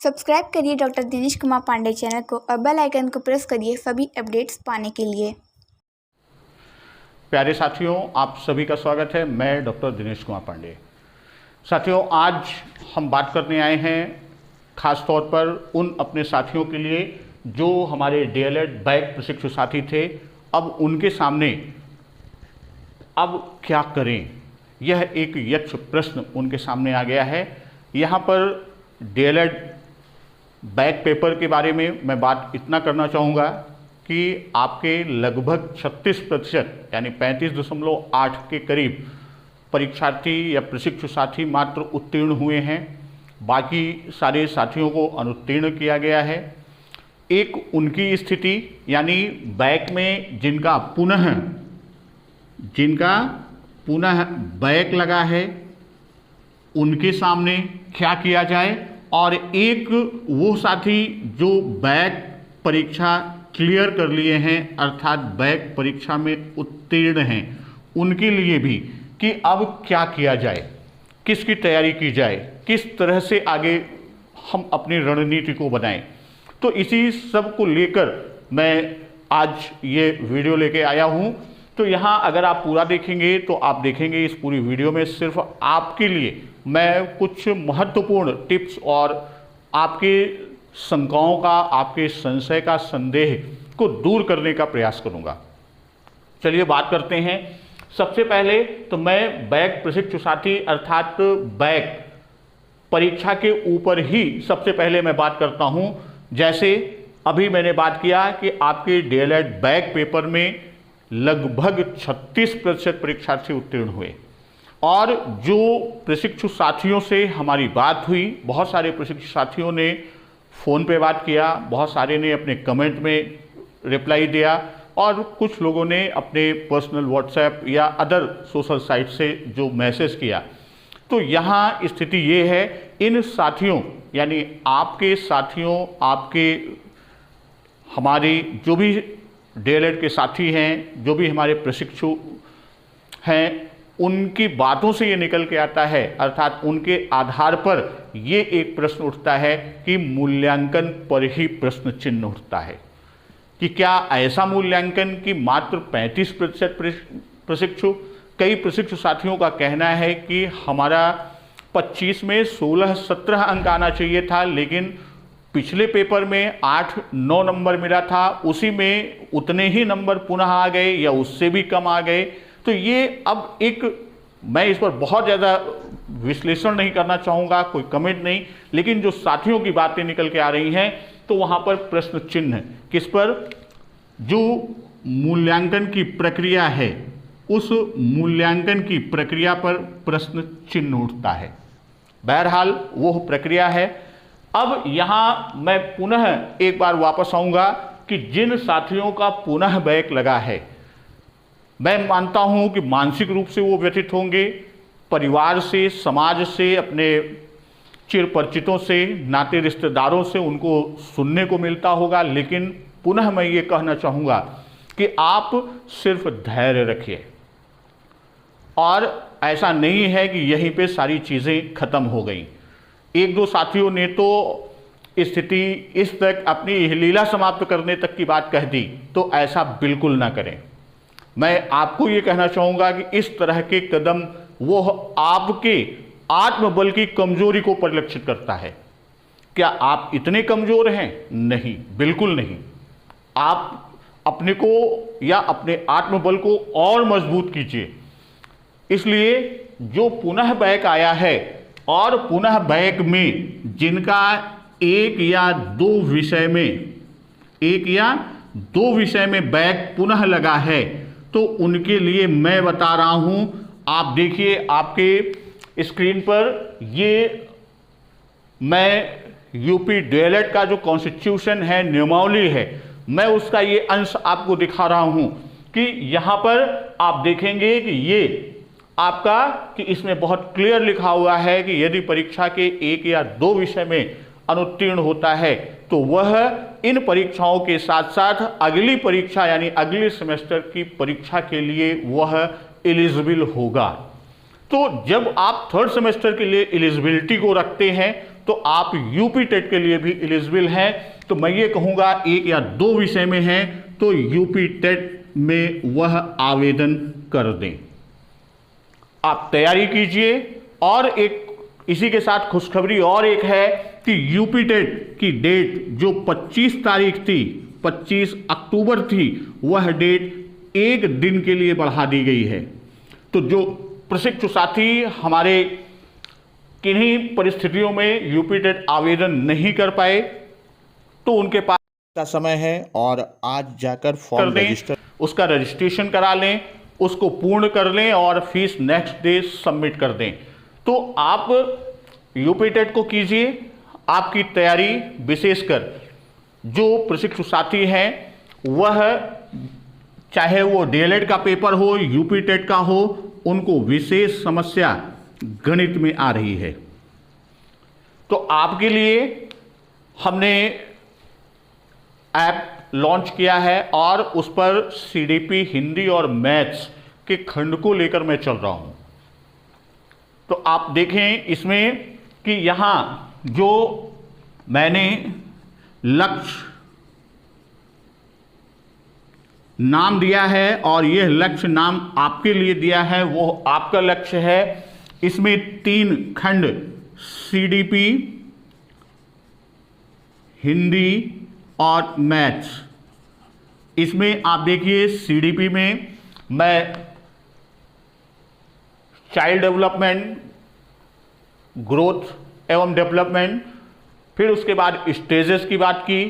Subscribe करिए doctor Dinesh Kumar Pandey channel को और बेल आइकन को प्रेस करिए सभी अपडेट्स पाने के लिए। प्यारे साथियों, आप सभी का स्वागत है। मैं डॉक्टर दिनेश कुमार पांडे। साथियों, आज हम बात करने आए हैं खास तौर पर उन अपने साथियों के लिए जो हमारे डीएलएड बैक प्रशिक्षु साथी थे। अब उनके सामने अब क्या करें, यह एक यक्ष प्रश्न उनके सामने आ गया है। यहाँ पर डीएलएड बैक पेपर के बारे में मैं बात इतना करना चाहूँगा कि आपके लगभग 36% यानी 35.8 के करीब परीक्षार्थी या प्रशिक्षु साथी मात्र उत्तीर्ण हुए हैं। बाकी सारे साथियों को अनुत्तीर्ण किया गया है। एक उनकी स्थिति यानी बैक में जिनका पुनः बैक लगा है उनके सामने क्या किया जाए, और एक वो साथी जो बैक परीक्षा क्लियर कर लिए हैं अर्थात बैक परीक्षा में उत्तीर्ण हैं, उनके लिए भी कि अब क्या किया जाए, किसकी तैयारी की जाए, किस तरह से आगे हम अपनी रणनीति को बनाएं। तो इसी सब को लेकर मैं आज ये वीडियो लेके आया हूँ। तो यहाँ अगर आप पूरा देखेंगे तो आप देखेंगे इस पूरी वीडियो में सिर्फ आपके लिए मैं कुछ महत्वपूर्ण टिप्स और आपके शंकाओं का, आपके संशय का, संदेह को दूर करने का प्रयास करूंगा। चलिए बात करते हैं। सबसे पहले तो मैं बैक प्रशिक्षु साथी अर्थात बैक परीक्षा के ऊपर ही सबसे पहले मैं बात करता हूं। जैसे अभी मैंने बात किया कि आपके डीएलएड बैक पेपर में लगभग 36% परीक्षार्थी उत्तीर्ण हुए, और जो प्रशिक्षु साथियों से हमारी बात हुई, बहुत सारे प्रशिक्षु साथियों ने फ़ोन पे बात किया, बहुत सारे ने अपने कमेंट में रिप्लाई दिया, और कुछ लोगों ने अपने पर्सनल व्हाट्सएप या अदर सोशल साइट से जो मैसेज किया। तो यहाँ स्थिति ये है, इन साथियों यानी आपके साथियों, आपके हमारे जो भी डीएलएड के साथी हैं, जो भी हमारे प्रशिक्षु हैं, उनकी बातों से ये निकल के आता है, अर्थात उनके आधार पर ये एक प्रश्न उठता है कि मूल्यांकन पर ही प्रश्न चिन्ह उठता है कि क्या ऐसा मूल्यांकन कि मात्र 35% प्रशिक्षु, कई प्रशिक्षु साथियों का कहना है कि हमारा 25 में 16-17 अंक आना चाहिए था, लेकिन पिछले पेपर में 8-9 नंबर मिला था, उसी में उतने ही नंबर पुनः आ गए या उससे भी कम आ गए। तो ये अब एक, मैं इस पर बहुत ज़्यादा विश्लेषण नहीं करना चाहूँगा, कोई कमेंट नहीं, लेकिन जो साथियों की बातें निकल के आ रही हैं तो वहाँ पर प्रश्न चिन्ह किस पर, जो मूल्यांकन की प्रक्रिया है उस मूल्यांकन की प्रक्रिया पर प्रश्न चिन्ह उठता है। बहरहाल वो प्रक्रिया है। अब यहाँ मैं पुनः एक बार वापस आऊँगा कि जिन साथियों का पुनः बैक लगा है, मैं मानता हूं कि मानसिक रूप से वो व्यथित होंगे, परिवार से, समाज से, अपने चिर परिचितों से, नाते रिश्तेदारों से उनको सुनने को मिलता होगा। लेकिन पुनः मैं ये कहना चाहूँगा कि आप सिर्फ धैर्य रखिए, और ऐसा नहीं है कि यहीं पे सारी चीज़ें खत्म हो गई। एक दो साथियों ने तो स्थिति इस तक अपनी लीला समाप्त करने तक की बात कह दी, तो ऐसा बिल्कुल ना करें। मैं आपको ये कहना चाहूँगा कि इस तरह के कदम वो आपके आत्मबल की कमजोरी को परिलक्षित करता है। क्या आप इतने कमजोर हैं? नहीं, बिल्कुल नहीं। आप अपने को या अपने आत्मबल को और मजबूत कीजिए। इसलिए जो पुनः बैक आया है और पुनः बैक में जिनका एक या दो विषय में बैक पुनः लगा है, तो उनके लिए मैं बता रहा हूं। आप देखिए आपके स्क्रीन पर, ये मैं यूपी डीएलएड का जो कॉन्स्टिट्यूशन है, नियमावली है, मैं उसका ये अंश आपको दिखा रहा हूं कि यहां पर आप देखेंगे कि ये आपका, कि इसमें बहुत क्लियर लिखा हुआ है कि यदि परीक्षा के एक या दो विषय में अनुत्तीर्ण होता है तो वह इन परीक्षाओं के साथ साथ अगली परीक्षा यानी अगले सेमेस्टर की परीक्षा के लिए वह एलिजिबल होगा। तो जब आप थर्ड सेमेस्टर के लिए एलिजिबिलिटी को रखते हैं तो आप यूपी टेट के लिए भी एलिजिबल हैं। तो मैं ये कहूँगा 1 या 2 विषय में हैं तो यूपी टेट में वह आवेदन कर दें। आप तैयारी कीजिए। और एक इसी के साथ खुशखबरी और एक है कि यूपी टेट की डेट जो 25 तारीख थी, 25 अक्टूबर थी, वह डेट 1 दिन के लिए बढ़ा दी गई है। तो जो प्रशिक्षु साथी हमारे किन्हीं परिस्थितियों में यूपी टेट आवेदन नहीं कर पाए तो उनके पास का समय है और आज जाकर फॉर्म रजिस्टर उसका रजिस्ट्रेशन करा लें, उसको पूर्ण कर लें और फीस नेक्स्ट डे सबमिट कर दें। तो आप यूपी टेट को कीजिए। आपकी तैयारी विशेषकर जो प्रशिक्षु साथी हैं वह चाहे वो डीएलएड का पेपर हो, यूपी टेट का हो, उनको विशेष समस्या गणित में आ रही है। तो आपके लिए हमने ऐप लॉन्च किया है और उस पर सीडीपी हिंदी और मैथ्स के खंड को लेकर मैं चल रहा हूं। तो आप देखें इसमें कि यहां जो मैंने लक्ष्य नाम दिया है और यह लक्ष्य नाम आपके लिए दिया है, वो आपका लक्ष्य है। इसमें 3 खंड सीडीपी, हिंदी और मैथ्स। इसमें आप देखिए सीडीपी में मैं चाइल्ड डेवलपमेंट, ग्रोथ एवं डेवलपमेंट, फिर उसके बाद स्टेजेस की बात की,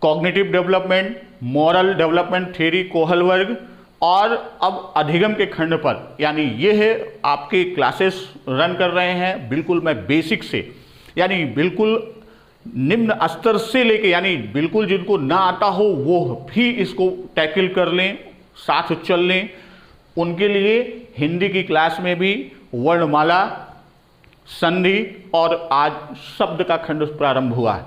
cognitive development, moral development theory, Kohlberg, और अब अधिगम के खंड पर, यानी ये है आपके क्लासेस रन कर रहे हैं बिल्कुल मैं बेसिक से, यानी बिल्कुल निम्न स्तर से लेके, यानी बिल्कुल जिनको ना आता हो वो भी इसको टैकल कर लें, साथ चल लें। उनके लिए हिंदी की क्लास में भी वर्णमाला, संधि और आज शब्द का खंड प्रारंभ हुआ है।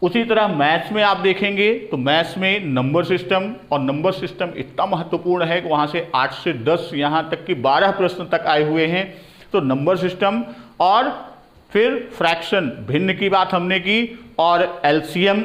उसी तरह मैथ्स में आप देखेंगे तो मैथ्स में नंबर सिस्टम, और नंबर सिस्टम इतना महत्वपूर्ण है कि वहाँ से 8 से 10 यहाँ तक कि 12 प्रश्न तक आए हुए हैं। तो नंबर सिस्टम और फिर फ्रैक्शन भिन्न की बात हमने की और एलसीएम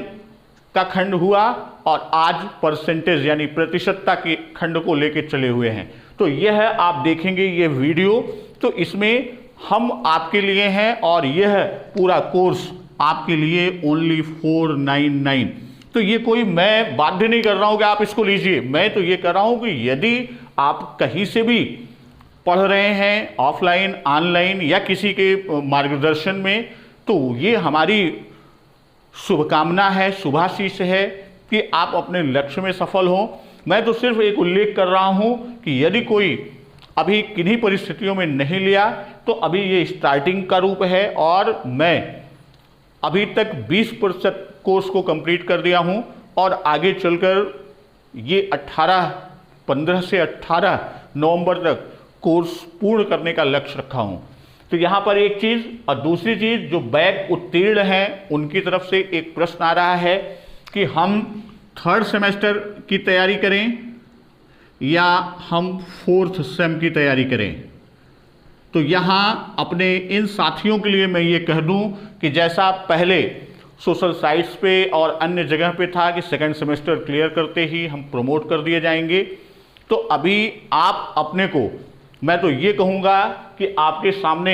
का खंड हुआ, और आज परसेंटेज यानी प्रतिशतता के खंड को लेके चले हुए हैं। तो यह आप देखेंगे ये वीडियो, तो इसमें हम आपके लिए हैं और यह पूरा कोर्स आपके लिए ओनली 499। तो ये कोई मैं बाध्य नहीं कर रहा हूं कि आप इसको लीजिए, मैं तो ये कर रहा हूं कि यदि आप कहीं से भी पढ़ रहे हैं ऑफलाइन, ऑनलाइन या किसी के मार्गदर्शन में, तो ये हमारी शुभकामना है, शुभाशीष है कि आप अपने लक्ष्य में सफल हों। मैं तो सिर्फ एक उल्लेख कर रहा हूं कि यदि कोई अभी किन्हीं परिस्थितियों में नहीं लिया तो अभी ये स्टार्टिंग का रूप है, और मैं अभी तक 20% कोर्स को कंप्लीट कर दिया हूं और आगे चलकर ये 15 से 18 नवंबर तक कोर्स पूर्ण करने का लक्ष्य रखा हूं। तो यहाँ पर एक चीज़, और दूसरी चीज़ जो बैक उत्तीर्ण हैं उनकी तरफ से एक प्रश्न आ रहा है कि हम 3rd सेमेस्टर की तैयारी करें या हम 4th सेम की तैयारी करें। तो यहाँ अपने इन साथियों के लिए मैं ये कह दूं कि जैसा पहले सोशल साइट्स पे और अन्य जगह पे था कि 2nd सेमेस्टर क्लियर करते ही हम प्रमोट कर दिए जाएंगे, तो अभी आप अपने को, मैं तो ये कहूँगा कि आपके सामने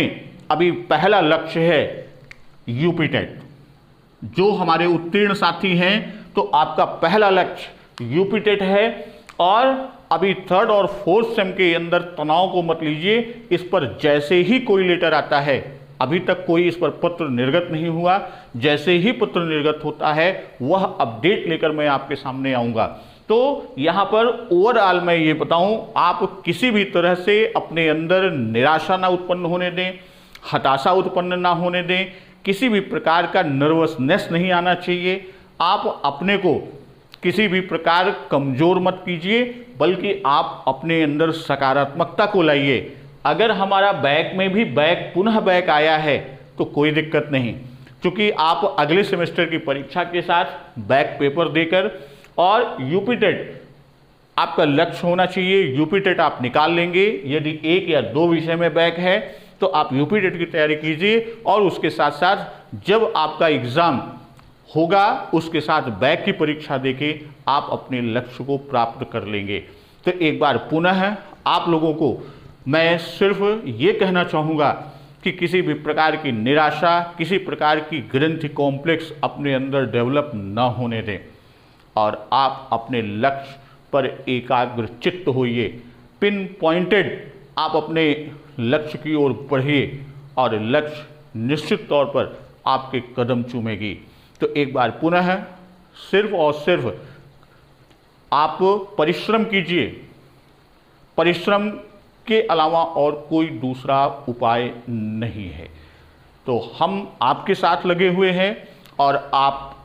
अभी पहला लक्ष्य है यूपी टेट। जो हमारे उत्तीर्ण साथी हैं तो आपका पहला लक्ष्य यूपी टेट है, और अभी 3rd और 4th सेम के अंदर तनाव को मत लीजिए। इस पर जैसे ही कोई लेटर आता है, अभी तक कोई इस पर पत्र निर्गत नहीं हुआ, जैसे ही पत्र निर्गत होता है वह अपडेट लेकर मैं आपके सामने आऊँगा। तो यहाँ पर ओवरऑल मैं ये बताऊँ, आप किसी भी तरह से अपने अंदर निराशा ना उत्पन्न होने दें, हताशा उत्पन्न ना होने दें, किसी भी प्रकार का नर्वसनेस नहीं आना चाहिए। आप अपने को किसी भी प्रकार कमज़ोर मत कीजिए, बल्कि आप अपने अंदर सकारात्मकता को लाइए। अगर हमारा बैक में भी पुनः बैक आया है तो कोई दिक्कत नहीं, क्योंकि आप अगले सेमेस्टर की परीक्षा के साथ बैक पेपर देकर, और यूपी टेट आपका लक्ष्य होना चाहिए, यूपी टेट आप निकाल लेंगे। यदि 1 या 2 विषय में बैक है तो आप यूपी टेट की तैयारी कीजिए और उसके साथ साथ जब आपका एग्ज़ाम होगा उसके साथ बैक की परीक्षा देके आप अपने लक्ष्य को प्राप्त कर लेंगे। तो एक बार पुनः आप लोगों को मैं सिर्फ ये कहना चाहूँगा कि किसी भी प्रकार की निराशा, किसी प्रकार की ग्रंथि कॉम्प्लेक्स अपने अंदर डेवलप न होने दें और आप अपने लक्ष्य पर एकाग्र चित्त होइए। पिन पॉइंटेड आप अपने लक्ष्य की ओर बढ़िए और लक्ष्य निश्चित तौर पर आपके कदम चूमेगी। तो एक बार पुनः सिर्फ और सिर्फ आप परिश्रम कीजिए, परिश्रम के अलावा और कोई दूसरा उपाय नहीं है। तो हम आपके साथ लगे हुए हैं और आप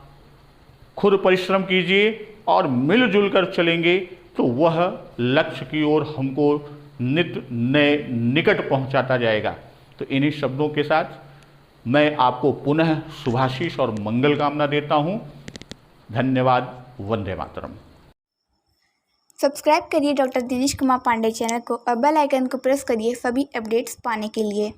खुद परिश्रम कीजिए और मिलजुल कर चलेंगे तो वह लक्ष्य की ओर हमको नित नए निकट पहुंचाता जाएगा। तो इन्हीं शब्दों के साथ मैं आपको पुनः शुभाशीष और मंगल कामना देता हूं। धन्यवाद। वंदे मातरम। सब्सक्राइब करिए डॉक्टर दिनेश कुमार पांडे चैनल को और बेल आइकन को प्रेस करिए सभी अपडेट्स पाने के लिए।